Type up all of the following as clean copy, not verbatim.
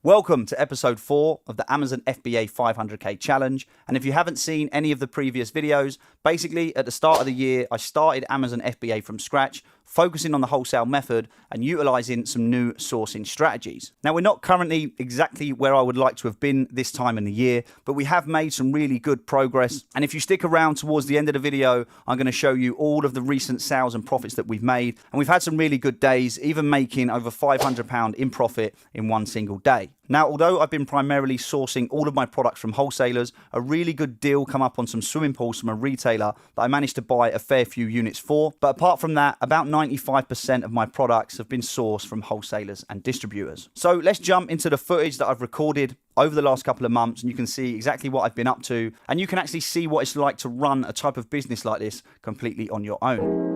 Welcome to episode 4 of the Amazon FBA 500k challenge. And if you haven't seen any of the previous videos, basically at the start of the year, I started Amazon FBA from scratch, focusing on the wholesale method and utilizing some new sourcing strategies. Now, we're not currently exactly where I would like to have been this time in the year, but we have made some really good progress. And if you stick around towards the end of the video, I'm going to show you all of the recent sales and profits that we've made. And we've had some really good days, even making over £500 in profit in one single day. Now, although I've been primarily sourcing all of my products from wholesalers, a really good deal come up on some swimming pools from a retailer that I managed to buy a fair few units for. But apart from that, about 95% of my products have been sourced from wholesalers and distributors. So let's jump into the footage that I've recorded over the last couple of months, and you can see exactly what I've been up to, and you can actually see what it's like to run a type of business like this completely on your own.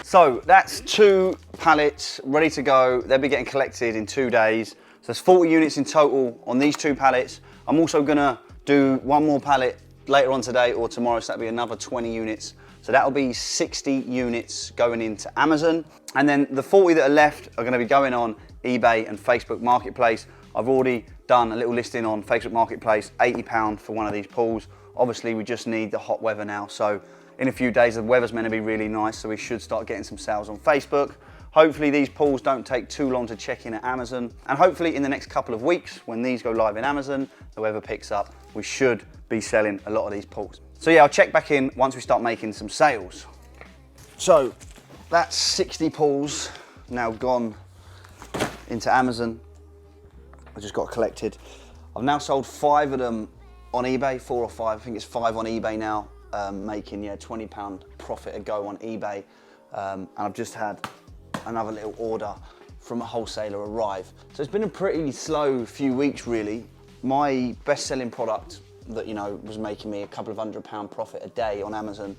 So that's 2 pallets ready to go. They'll be getting collected in 2 days. So there's 40 units in total on these 2 pallets. I'm also gonna do 1 more pallet later on today or tomorrow, so that'll be another 20 units. So that'll be 60 units going into Amazon. And then the 40 that are left are gonna be going on eBay and Facebook Marketplace. I've already done a little listing on Facebook Marketplace, £80 for one of these pools. Obviously, we just need the hot weather now. So in a few days, the weather's meant to be really nice, so we should start getting some sales on Facebook. Hopefully these pools don't take too long to check in at Amazon. And hopefully in the next couple of weeks, when these go live in Amazon, the weather picks up, we should be selling a lot of these pools. So yeah, I'll check back in once we start making some sales. So that's 60 pools now gone into Amazon. I just got collected. I've now sold 5 of them on eBay, 4 or 5, I think it's 5 on eBay now. Making £20 profit a go on eBay, and I've just had another little order from a wholesaler arrive. So it's been a pretty slow few weeks really. My best selling product that was making me a couple of £100 profit a day on Amazon,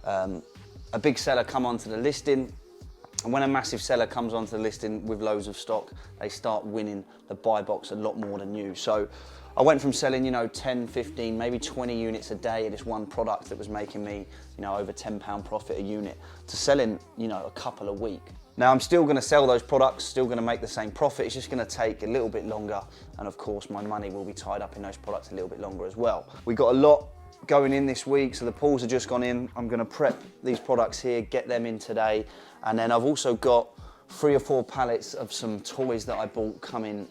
a big seller come onto the listing, and when a massive seller comes onto the listing with loads of stock, they start winning the buy box a lot more than you. So I went from selling, 10, 15, maybe 20 units a day of this one product that was making me, over £10 profit a unit, to selling, a couple a week. Now I'm still gonna sell those products, still gonna make the same profit, it's just gonna take a little bit longer, and of course my money will be tied up in those products a little bit longer as well. We got a lot going in this week, so the pools have just gone in. I'm gonna prep these products here, get them in today, and then I've also got 3 or 4 pallets of some toys that I bought coming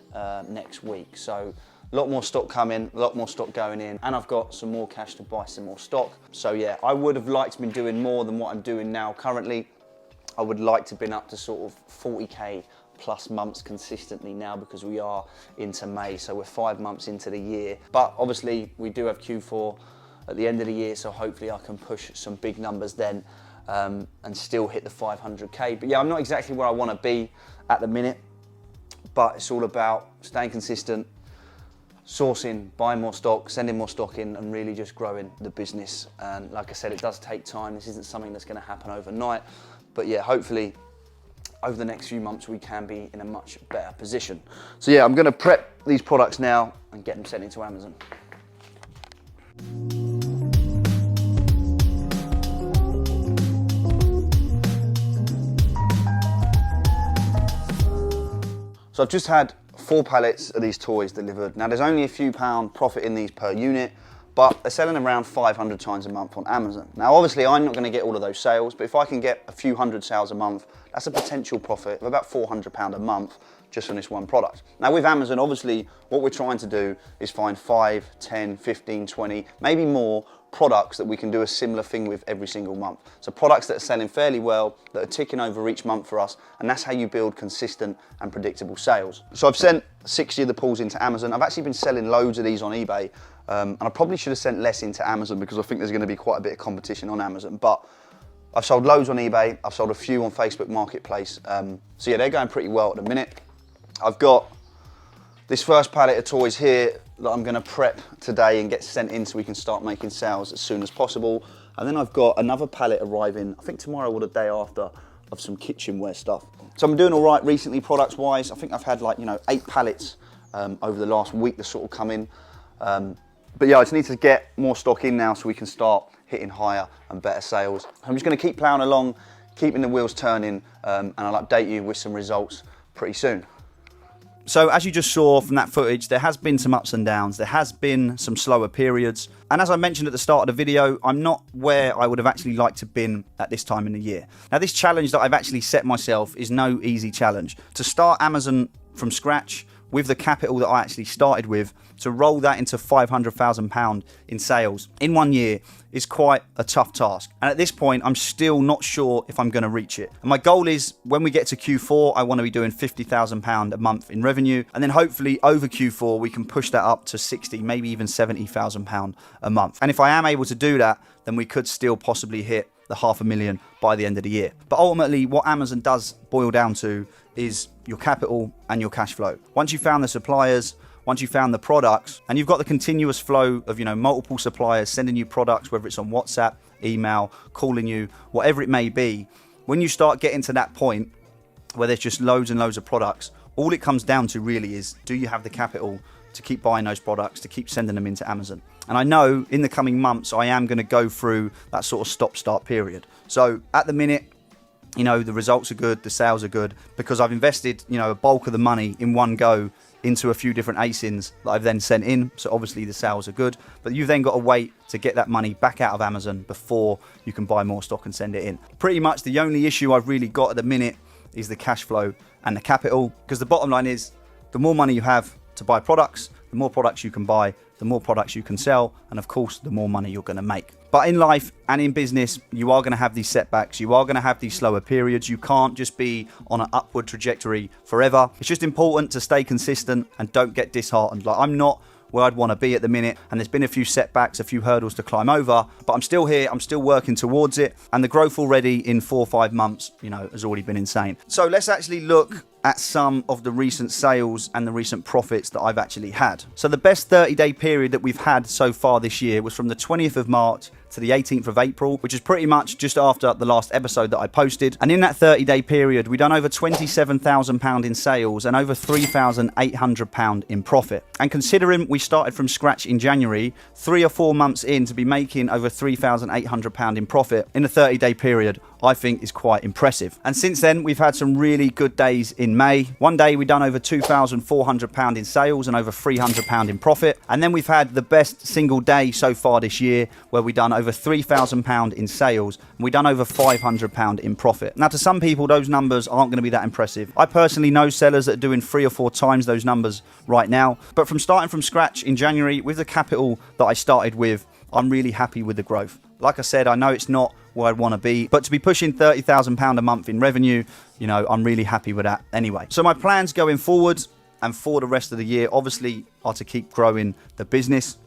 next week. So a lot more stock coming, a lot more stock going in, and I've got some more cash to buy some more stock. So yeah, I would have liked to be doing more than what I'm doing now currently. I would like to have been up to sort of 40k plus months consistently now, because we are into May, so we're 5 months into the year. But obviously we do have Q4 at the end of the year, so hopefully I can push some big numbers then and still hit the 500k. But yeah, I'm not exactly where I want to be at the minute, but it's all about staying consistent, sourcing, buying more stock, sending more stock in, and really just growing the business. And like I said, it does take time. This isn't something that's going to happen overnight, but yeah, hopefully over the next few months we can be in a much better position. So yeah, I'm going to prep these products now and get them sent into Amazon. So I've just had 4 pallets of these toys delivered. Now there's only a few pound profit in these per unit, but they're selling around 500 times a month on Amazon. Now obviously I'm not going to get all of those sales, but if I can get a few hundred sales a month, that's a potential profit of about £400 a month just on this one product. Now with Amazon, obviously what we're trying to do is find 5, 10, 15, 20, maybe more products that we can do a similar thing with every single month. So products that are selling fairly well, that are ticking over each month for us, and that's how you build consistent and predictable sales. So I've sent 60 of the pools into Amazon. I've actually been selling loads of these on eBay, and I probably should have sent less into Amazon because I think there's going to be quite a bit of competition on Amazon, but I've sold loads on eBay, I've sold a few on Facebook Marketplace, so yeah, they're going pretty well at the minute. I've got this first pallet of toys here that I'm gonna prep today and get sent in so we can start making sales as soon as possible. And then I've got another pallet arriving, I think tomorrow or the day after, of some kitchenware stuff. So I'm doing all right recently, products wise. I think I've had like, 8 pallets over the last week that sort of come in. But yeah, I just need to get more stock in now so we can start hitting higher and better sales. I'm just gonna keep plowing along, keeping the wheels turning, and I'll update you with some results pretty soon. So as you just saw from that footage, there has been some ups and downs. There has been some slower periods. And as I mentioned at the start of the video, I'm not where I would have actually liked to have been at this time in the year. Now, this challenge that I've actually set myself is no easy challenge. To start Amazon from scratch with the capital that I actually started with, to roll that into £500,000 in sales in 1 year is quite a tough task. And at this point, I'm still not sure if I'm gonna reach it. And my goal is when we get to Q4, I wanna be doing £50,000 a month in revenue. And then hopefully over Q4, we can push that up to 60, maybe even £70,000 a month. And if I am able to do that, then we could still possibly hit the £500,000 by the end of the year. But ultimately, what Amazon does boil down to is your capital and your cash flow. Once you've found the suppliers, once you've found the products, and you've got the continuous flow of multiple suppliers sending you products, whether it's on WhatsApp, email, calling you, whatever it may be, when you start getting to that point where there's just loads and loads of products, all it comes down to really is, do you have the capital to keep buying those products, to keep sending them into Amazon? And I know in the coming months, I am going to go through that sort of stop-start period. So at the minute, the results are good, the sales are good, because I've invested, a bulk of the money in one go into a few different ASINs that I've then sent in. So obviously the sales are good, but you've then got to wait to get that money back out of Amazon before you can buy more stock and send it in. Pretty much the only issue I've really got at the minute is the cash flow and the capital, because the bottom line is the more money you have to buy products, the more products you can buy, the more products you can sell, and of course, the more money you're going to make. But in life and in business, you are going to have these setbacks. You are going to have these slower periods. You can't just be on an upward trajectory forever. It's just important to stay consistent and don't get disheartened. Like, I'm not where I'd want to be at the minute, and there's been a few setbacks, a few hurdles to climb over, but I'm still here, I'm still working towards it, and the growth already in 4 or 5 months, has already been insane. So let's actually look at some of the recent sales and the recent profits that I've actually had. So the best 30-day period that we've had so far this year was from the 20th of March to the 18th of April, which is pretty much just after the last episode that I posted. And in that 30-day period, we've done over £27,000 in sales and over £3,800 in profit. And considering we started from scratch in January, 3 or 4 months in to be making over £3,800 in profit in a 30-day period, I think is quite impressive. And since then, we've had some really good days in May. One day we done over £2,400 in sales and over £300 in profit. And then we've had the best single day so far this year where we done over £3,000 in sales and we done over £500 in profit. Now, to some people, those numbers aren't going to be that impressive. I personally know sellers that are doing 3 or 4 times those numbers right now. But from starting from scratch in January with the capital that I started with, I'm really happy with the growth. Like I said, I know it's not where I'd want to be, but to be pushing £30,000 a month in revenue, I'm really happy with that anyway. So my plans going forward and for the rest of the year, obviously, are to keep growing the business,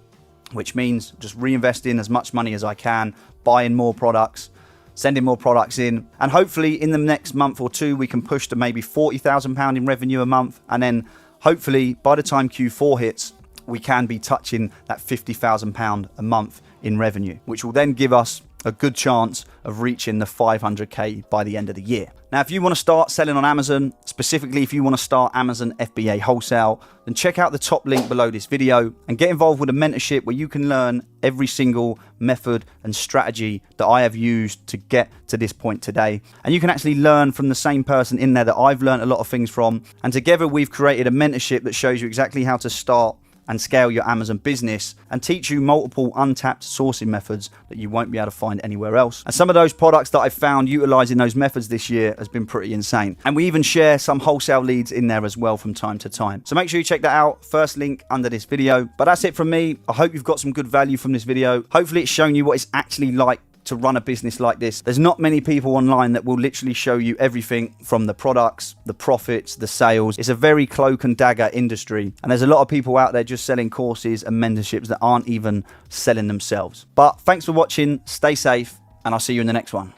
which means just reinvesting as much money as I can, buying more products, sending more products in, and hopefully in the next month or 2, we can push to maybe £40,000 in revenue a month. And then hopefully by the time Q4 hits, we can be touching that £50,000 a month in revenue, which will then give us a good chance of reaching the 500k by the end of the year. Now, if you want to start selling on Amazon, specifically if you want to start Amazon FBA Wholesale, then check out the top link below this video and get involved with a mentorship where you can learn every single method and strategy that I have used to get to this point today. And you can actually learn from the same person in there that I've learned a lot of things from. And together we've created a mentorship that shows you exactly how to start and scale your Amazon business and teach you multiple untapped sourcing methods that you won't be able to find anywhere else. And some of those products that I've found utilizing those methods this year has been pretty insane. And we even share some wholesale leads in there as well from time to time. So make sure you check that out. First link under this video. But that's it from me. I hope you've got some good value from this video. Hopefully it's shown you what it's actually like to run a business like this. There's not many people online that will literally show you everything from the products, the profits, the sales. It's a very cloak and dagger industry. And there's a lot of people out there just selling courses and mentorships that aren't even selling themselves. But thanks for watching. Stay safe and I'll see you in the next one.